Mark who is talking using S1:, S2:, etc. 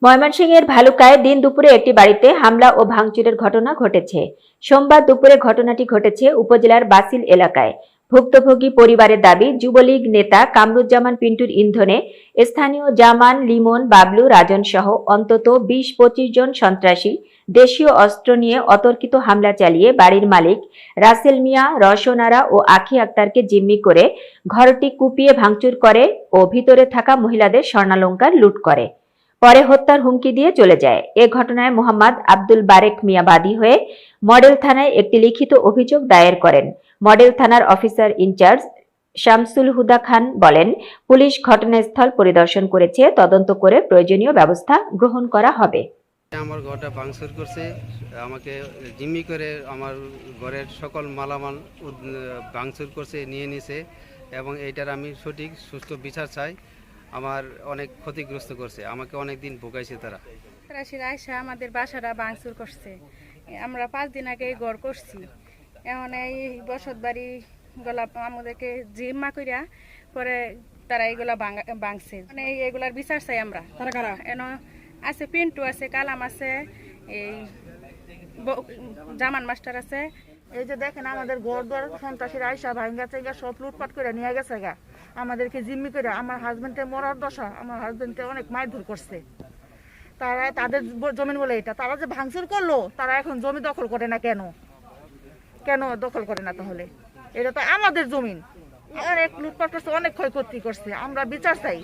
S1: ময়মনসিংহের ভালুকায় দিন দুপুরে একটি বাড়িতে হামলা ও ভাঙচুরের ঘটনা ঘটেছে। সোমবার দুপুরে ঘটনাটি ঘটেছে উপজেলার বাসিল এলাকায়। ভুক্তভোগী পরিবারের দাবি, যুবলীগ নেতা কামরুজ্জামান পিন্টুর ইন্ধনে স্থানীয় জামান, লিমন, বাবলু, রাজন সহ অন্তত ২০-২৫ জন সন্ত্রাসী দেশীয় অস্ত্র নিয়ে অতর্কিত হামলা চালিয়ে বাড়ির মালিক রাসেল মিয়া, রওশন আরা ও আখি আক্তারকে জিম্মি করে ঘরটি কুপিয়ে ভাঙচুর করে ও ভিতরে থাকা মহিলাদের স্বর্ণালংকার লুট করে। পরে হত্যার হুমকি দিয়ে চলে যায়। এ ঘটনায় মোহাম্মদ আব্দুল বারেক মিয়া বাদী হয়ে মডেল থানায় একটি লিখিত অভিযোগ দায়ের করেন। মডেল থানার অফিসার ইনচার্জ শামসুল হুদা খান বলেন, পুলিশ ঘটনাস্থল পরিদর্শন করেছে, তদন্ত করে প্রয়োজনীয় ব্যবস্থা গ্রহণ করা হবে।
S2: আমার ঘরটা ভাঙচুর করছে, আমাকে জিম্মি করে আমার ঘরের সকল মালামাল ভাঙচুর করছে, নিয়ে নিছে এবং এইটার আমি সঠিক সুস্থ বিচার চাই। আমার অনেক ক্ষতিগ্রস্ত করছে, আমাকে অনেক দিন ভোগাইছে তারা।
S3: সরাসরি আয়সা আমাদের বাসাটা ভাঙচুর করছে। আমরা 5 দিন আগে ঘর করছি, এখন এই বসত বাড়ি গুলা আমাদেরকে জিম্মা কইরা পরে তারা এইগুলা ভাঙছে। মানে এগুলার বিচার চাই আমরা। এন আছে পিন্টু আছে, কালাম আছে, এই জামান মাস্টার আছে।
S4: এই যে দেখেন আমাদের ঘর দর সন্ত্রাসীর আয়সা ভাঙ্গা চেঙ্গা সব লুটপাট করে নিয়ে গেছে গা, আমাদেরকে জিম্মি করে। আমার হাজবেন্ডের মরার দশা, আমার হাজবেন্ডকে অনেক মারধর করছে। তারা তাদের জমিন বলে এটা, তারা যে ভাঙচুর করলো, তারা এখন জমি দখল করে না কেন? কেন দখল করে না তাহলে? এটা তো আমাদের জমিন। অনেক লুটপাট করছে, অনেক ক্ষয়ক্ষতি করছে, আমরা বিচার চাই।